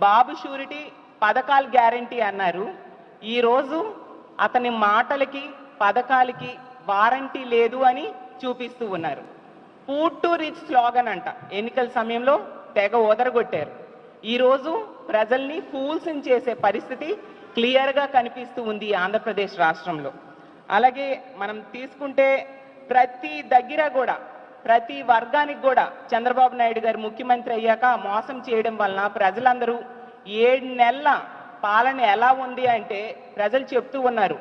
బాబు surety పథకాలు guarantee అన్నారు. ఈరోజు అతని మాటలకి పథకాలకి వారంటీ లేదు అని చూపిస్తూ ఉన్నారు. పూర్ టు రిచ్ స్లోగన్ అంట ఎన్నికల సమయంలో తెగ ఓదరగొట్టారు. ఈరోజు ప్రజల్ని ఫూల్స్ని చేసే పరిస్థితి క్లియర్గా కనిపిస్తూ ఉంది ఆంధ్రప్రదేశ్ రాష్ట్రంలో. అలాగే మనం తీసుకుంటే ప్రతి దగ్గర కూడా ప్రతి వర్గానికి కూడా చంద్రబాబు నాయుడు గారు ముఖ్యమంత్రి అయ్యాక మోసం చేయడం వలన ప్రజలందరూ 7 నెలల పాలన ఎలా ఉంది అంటే ప్రజలు చెప్తూ ఉన్నారు,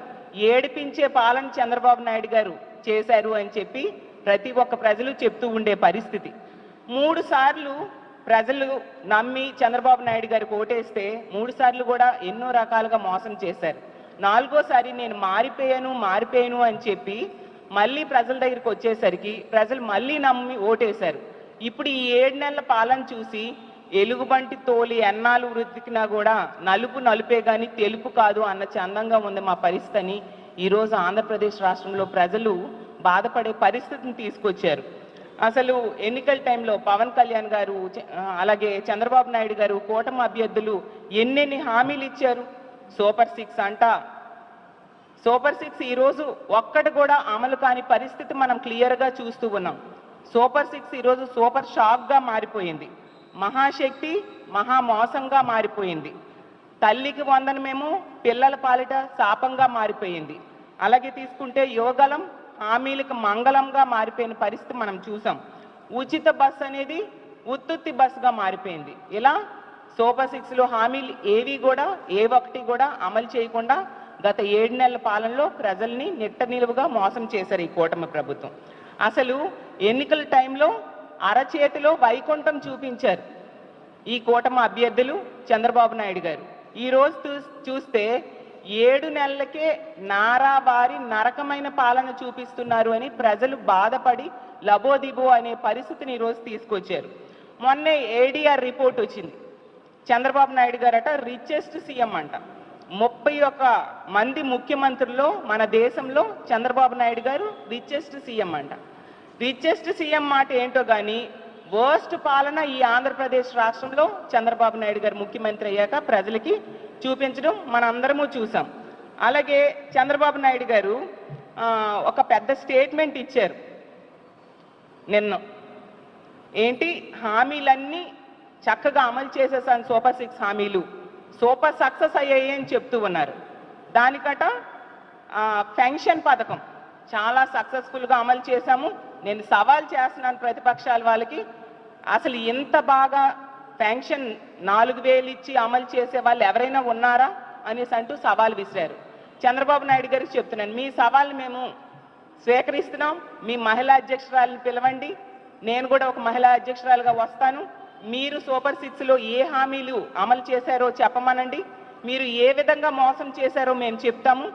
ఏడిపించే పాలన చంద్రబాబు నాయుడు గారు చేశారు అని చెప్పి ప్రతి ఒక్క ప్రజలు చెప్తూ ఉండే పరిస్థితి. 3 సార్లు ప్రజలు నమ్మి చంద్రబాబు నాయుడు గారికి ఓటేస్తే 3 సార్లు కూడా ఎన్నో రకాలుగా మోసం చేశారు. 4గోసారి నేను మారిపోయాను అని చెప్పి మళ్ళీ ప్రజల దగ్గరికి వచ్చేసరికి ప్రజలు మళ్ళీ నమ్మి ఓటేశారు. ఇప్పుడు ఈ 7 నెలల పాలన చూసి ఎలుగుబంటి తోలి ఎన్నాళ్ళు వృద్ధికినా కూడా నలుపు నలుపే కానీ తెలుపు కాదు అన్న చందంగా ఉంది మా పరిస్థితి అని ఈరోజు ఆంధ్రప్రదేశ్ రాష్ట్రంలో ప్రజలు బాధపడే పరిస్థితిని తీసుకొచ్చారు. అసలు ఎన్నికల టైంలో పవన్ కళ్యాణ్ గారు అలాగే చంద్రబాబు నాయుడు గారు కూటమి అభ్యర్థులు ఎన్నెన్ని హామీలు ఇచ్చారు. సూపర్ 6 అంట. సూపర్ 6 ఈరోజు ఒక్కటి కూడా అమలు కాని పరిస్థితి మనం క్లియర్గా చూస్తూ ఉన్నాం. సూపర్ 6 ఈరోజు సూపర్ షాక్గా మారిపోయింది. మహాశక్తి మహా మోసంగా మారిపోయింది. తల్లికి వందనమేమో పిల్లల పాలిట శాపంగా మారిపోయింది. అలాగే తీసుకుంటే యోగలం హామీలకు మంగళంగా మారిపోయిన పరిస్థితి మనం చూసాం. ఉచిత బస్ అనేది ఉత్తుత్తి బస్సుగా మారిపోయింది. ఇలా సూపర్ 6లో హామీలు ఏవి కూడా ఏ ఒక్కటి కూడా అమలు చేయకుండా గత 7 నెలల పాలనలో ప్రజల్ని నిట్ట నిలువుగా మోసం చేశారు ఈ కూటమి ప్రభుత్వం. అసలు ఎన్నికల టైంలో అరచేతిలో వైకుంఠం చూపించారు ఈ కూటమి అభ్యర్థులు చంద్రబాబు నాయుడు గారు. ఈరోజు చూస్తే 7 నెలలకే నారాబారి నరకమైన పాలన చూపిస్తున్నారు అని ప్రజలు బాధపడి లబోదిబో అనే పరిస్థితిని ఈరోజు తీసుకొచ్చారు. మొన్నే ఏడీఆర్ రిపోర్ట్ వచ్చింది. చంద్రబాబు నాయుడు గారట రిచెస్ట్ సీఎం అంట. 31 మంది ముఖ్యమంత్రుల్లో మన దేశంలో చంద్రబాబు నాయుడు గారు రిచెస్ట్ సీఎం అంట. రిచెస్ట్ సీఎం మాట ఏంటో కానీ వర్స్ట్ పాలన ఈ ఆంధ్రప్రదేశ్ రాష్ట్రంలో చంద్రబాబు నాయుడు గారు ముఖ్యమంత్రి అయ్యాక ప్రజలకి చూపించడం మనందరము చూసాం. అలాగే చంద్రబాబు నాయుడు గారు ఒక పెద్ద స్టేట్మెంట్ ఇచ్చారు నిన్న. ఏంటి హామీలన్నీ చక్కగా అమలు చేసేసాను, సూపర్ 6 హామీలు సూపర్ సక్సెస్ అయ్యాయి అని చెప్తూ ఉన్నారు. దానికట పెన్షన్ పథకం చాలా సక్సెస్ఫుల్గా అమలు చేశాము. నేను సవాల్ చేస్తున్నాను ప్రతిపక్షాల వాళ్ళకి, అసలు ఇంత బాగా పెన్షన్ 4000 ఇచ్చి అమలు చేసే వాళ్ళు ఎవరైనా ఉన్నారా అనేసి అంటూ సవాల్ విసిరారు. చంద్రబాబు నాయుడు గారికి చెప్తున్నాను, మీ సవాల్ని మేము స్వీకరిస్తున్నాం. మీ మహిళా అధ్యక్షురాలను పిలవండి, నేను కూడా ఒక మహిళా అధ్యక్షురాలుగా వస్తాను. మీరు సూపర్ 6లో ఏ హామీలు అమలు చేశారో చెప్పమనండి, మీరు ఏ విధంగా మోసం చేశారో మేము చెప్తాము.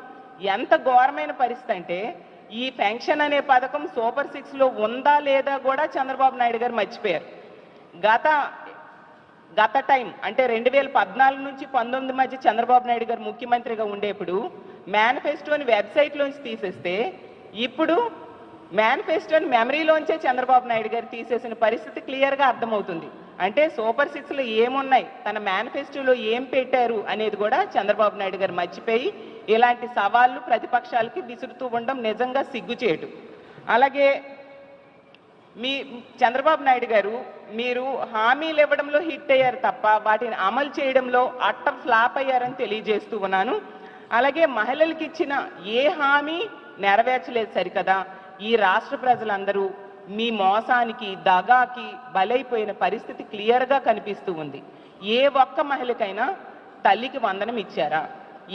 ఎంత ఘోరమైన పరిస్థితి అంటే ఈ పెన్షన్ అనే పథకం సూపర్ 6లో ఉందా లేదా కూడా చంద్రబాబు నాయుడు గారు మర్చిపోయారు. గత టైం అంటే 2014 నుంచి 19 మధ్య చంద్రబాబు నాయుడు గారు ముఖ్యమంత్రిగా ఉండేప్పుడు మేనిఫెస్టోని వెబ్సైట్లోంచి తీసేస్తే ఇప్పుడు మేనిఫెస్టోని మెమరీలోంచే చంద్రబాబు నాయుడు గారు తీసేసిన పరిస్థితి క్లియర్గా అర్థమవుతుంది. అంటే సూపర్ 6లో ఏమున్నాయి, తన మేనిఫెస్టోలో ఏం పెట్టారు అనేది కూడా చంద్రబాబు నాయుడు గారు మర్చిపోయి ఇలాంటి సవాళ్ళు ప్రతిపక్షాలకి విసురుతూ ఉండడం నిజంగా సిగ్గుచేటు. అలాగే మీ చంద్రబాబు నాయుడు గారు మీరు హామీలు ఇవ్వడంలో హిట్ అయ్యారు తప్ప వాటిని అమలు చేయడంలో అట్టర్ ఫ్లాప్ అయ్యారని తెలియజేస్తూ ఉన్నాను. అలాగే మహిళలకు ఇచ్చిన ఏ హామీ నెరవేర్చలేదు సరికదా. ఈ రాష్ట్ర ప్రజలందరూ మీ మోసానికి దగాకి బలైపోయిన పరిస్థితి క్లియర్గా కనిపిస్తూ ఉంది. ఏ ఒక్క మహిళకైనా తల్లికి వందనం ఇచ్చారా?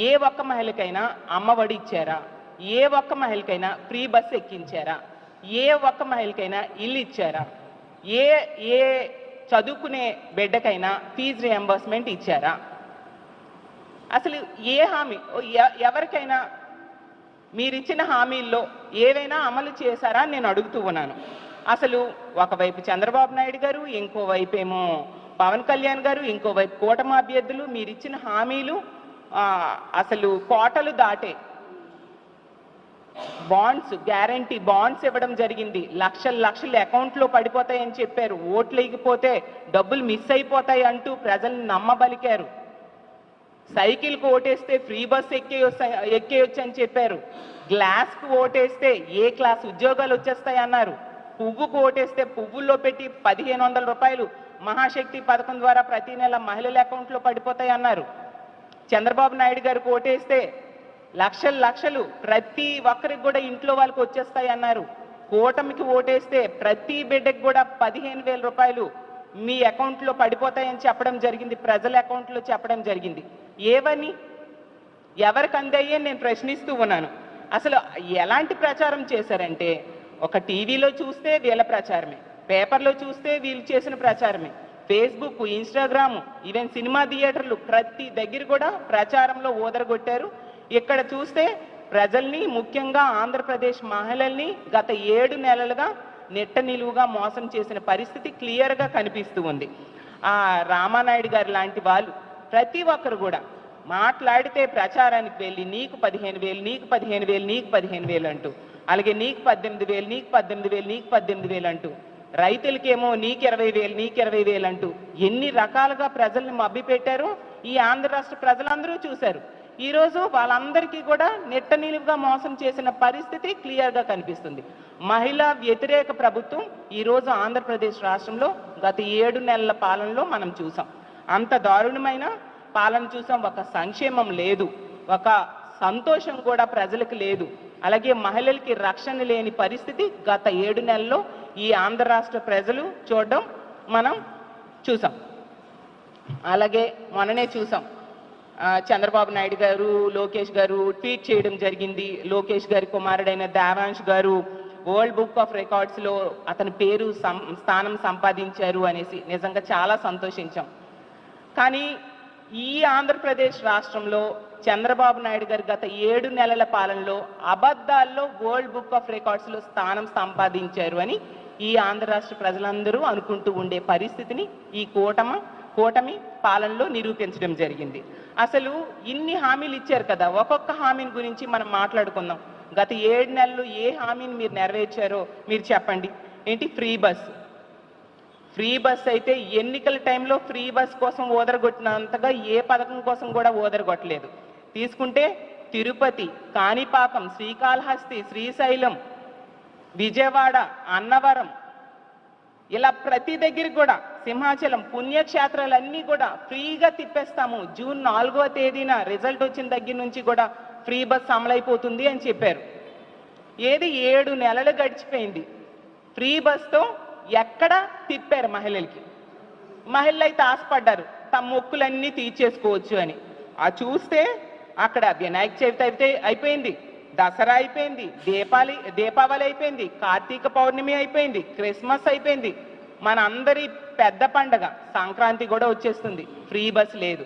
ఏ ఒక్క మహిళకైనా అమ్మఒడి ఇచ్చారా? ఏ ఒక్క మహిళకైనా ఫ్రీ బస్ ఎక్కించారా? ఏ ఒక్క మహిళకైనా ఇల్లు ఇచ్చారా? ఏ చదువుకునే బిడ్డకైనా ఫీజు రియంబర్స్మెంట్ ఇచ్చారా? అసలు ఏ హామీ ఎవరికైనా మీరిచ్చిన హామీల్లో ఏవైనా అమలు చేశారా నేను అడుగుతూ ఉన్నాను. అసలు ఒకవైపు చంద్రబాబు నాయుడు గారు, ఇంకోవైపు ఏమో పవన్ కళ్యాణ్ గారు, ఇంకోవైపు కూటమి అభ్యర్థులు మీరిచ్చిన హామీలు అసలు కోటలు దాటే. బాండ్స్, గ్యారంటీ బాండ్స్ ఇవ్వడం జరిగింది. లక్షలు లక్షలు అకౌంట్లో పడిపోతాయని చెప్పారు. ఓట్లు వేయకపోతే డబ్బులు మిస్ అయిపోతాయి అంటూ ప్రజల్ని నమ్మబలికారు. సైకిల్కి ఓటేస్తే ఫ్రీ బస్ ఎక్కేయొచ్చు అని చెప్పారు. గ్లాస్కు ఓటేస్తే ఏ క్లాస్ ఉద్యోగాలు వచ్చేస్తాయి అన్నారు. పువ్వుకు ఓటేస్తే పువ్వుల్లో పెట్టి 1500 రూపాయలు మహాశక్తి పథకం ద్వారా ప్రతి నెల మహిళల అకౌంట్లో పడిపోతాయి అన్నారు. చంద్రబాబు నాయుడు గారికి ఓటేస్తే లక్షలు లక్షలు ప్రతి ఒక్కరికి కూడా ఇంట్లో వాళ్ళకి వచ్చేస్తాయి అన్నారు. కూటమికి ఓటేస్తే ప్రతి బిడ్డకి కూడా 15,000 రూపాయలు మీ అకౌంట్లో పడిపోతాయని చెప్పడం జరిగింది. ప్రజల అకౌంట్లో చెప్పడం జరిగింది. ఏవని ఎవరికి అందాయని నేను ప్రశ్నిస్తూ ఉన్నాను. అసలు ఎలాంటి ప్రచారం చేశారంటే, ఒక టీవీలో చూస్తే వీళ్ళ ప్రచారమే, పేపర్లో చూస్తే వీళ్ళు చేసిన ప్రచారమే, ఫేస్బుక్, ఇన్స్టాగ్రామ్, ఈవెన్ సినిమా థియేటర్లు ప్రతి దగ్గర కూడా ప్రచారంలో ఓదరగొట్టారు. ఇక్కడ చూస్తే ప్రజల్ని, ముఖ్యంగా ఆంధ్రప్రదేశ్ మహిళల్ని గత 7 నెలలుగా నెట్ట నిలువుగా మోసం చేసిన పరిస్థితి క్లియర్గా కనిపిస్తూ ఉంది. ఆ రామానాయుడు గారు లాంటి వాళ్ళు ప్రతి ఒక్కరు కూడా మాట్లాడితే ప్రచారానికి వెళ్ళి నీకు 15,000, నీకు 15,000, నీకు 15,000 అంటూ, అలాగే నీకు 18,000, నీకు 18,000, నీకు 18,000 అంటూ, రైతులకేమో నీకు 20,000, నీకు 20,000 అంటూ ఎన్ని రకాలుగా ప్రజల్ని మభ్యపెట్టారో ఈ ఆంధ్ర రాష్ట్ర ప్రజలందరూ చూశారు. ఈరోజు వాళ్ళందరికీ కూడా నెట్ట నిలువుగా మోసం చేసిన పరిస్థితి క్లియర్గా కనిపిస్తుంది. మహిళా వ్యతిరేక ప్రభుత్వం ఈరోజు ఆంధ్రప్రదేశ్ రాష్ట్రంలో గత 7 నెలల పాలనలో మనం చూసాం. అంత దారుణమైన పాలన చూసాం. ఒక సంక్షేమం లేదు, ఒక సంతోషం కూడా ప్రజలకు లేదు, అలాగే మహిళలకి రక్షణ లేని పరిస్థితి గత 7 నెలల్లో ఈ ఆంధ్ర రాష్ట్ర ప్రజలు చూడడం మనం చూసాం. అలాగే మొన్ననే చూసాం, చంద్రబాబు నాయుడు గారు, లోకేష్ గారు ట్వీట్ చేయడం జరిగింది. లోకేష్ గారి కుమారుడైన దేవాంశ్ గారు వరల్డ్ బుక్ ఆఫ్ రికార్డ్స్లో అతని పేరు స్థానం సంపాదించారు అనేసి నిజంగా చాలా సంతోషించాం. కానీ ఈ ఆంధ్రప్రదేశ్ రాష్ట్రంలో చంద్రబాబు నాయుడు గారు గత 7 నెలల పాలనలో అబద్ధాల్లో వరల్డ్ బుక్ ఆఫ్ రికార్డ్స్లో స్థానం సంపాదించారు అని ఈ ఆంధ్ర రాష్ట్ర ప్రజలందరూ అనుకుంటూ ఉండే పరిస్థితిని ఈ కూటమి పాలనలో నిరూపించడం జరిగింది. అసలు ఇన్ని హామీలు ఇచ్చారు కదా, ఒక్కొక్క హామీని గురించి మనం మాట్లాడుకుందాం. గత 7 నెలలు ఏ హామీని మీరు నెరవేర్చారో మీరు చెప్పండి. ఏంటి ఫ్రీ బస్ అయితే ఎన్నికల టైంలో ఫ్రీ బస్ కోసం ఓదరగొట్టినంతగా ఏ పథకం కోసం కూడా ఓదరగొట్టలేదు. తీసుకుంటే తిరుపతి, కాణిపాకం, శ్రీకాళహస్తి, శ్రీశైలం, విజయవాడ, అన్నవరం, ఇలా ప్రతి దగ్గరికి కూడా, సింహాచలం, పుణ్యక్షేత్రాలన్నీ కూడా ఫ్రీగా తిప్పేస్తాము. జూన్ 4వ తేదీన రిజల్ట్ వచ్చిన దగ్గర నుంచి కూడా ఫ్రీ బస్ అమలైపోతుంది అని చెప్పారు. ఏది 7 నెలలు గడిచిపోయింది. ఫ్రీ బస్తో ఎక్కడ తిప్పారు మహిళలకి? మహిళలు అయితే ఆశపడ్డారు తమ మొక్కులన్నీ తీర్చేసుకోవచ్చు అని. ఆ చూస్తే అక్కడ వినాయక చవితి అయితే అయిపోయింది, దసరా అయిపోయింది, దీపావళి అయిపోయింది, కార్తీక పౌర్ణమి అయిపోయింది, క్రిస్మస్ అయిపోయింది, మన అందరి పెద్ద పండగ సంక్రాంతి కూడా వచ్చేస్తుంది. ఫ్రీ బస్ లేదు.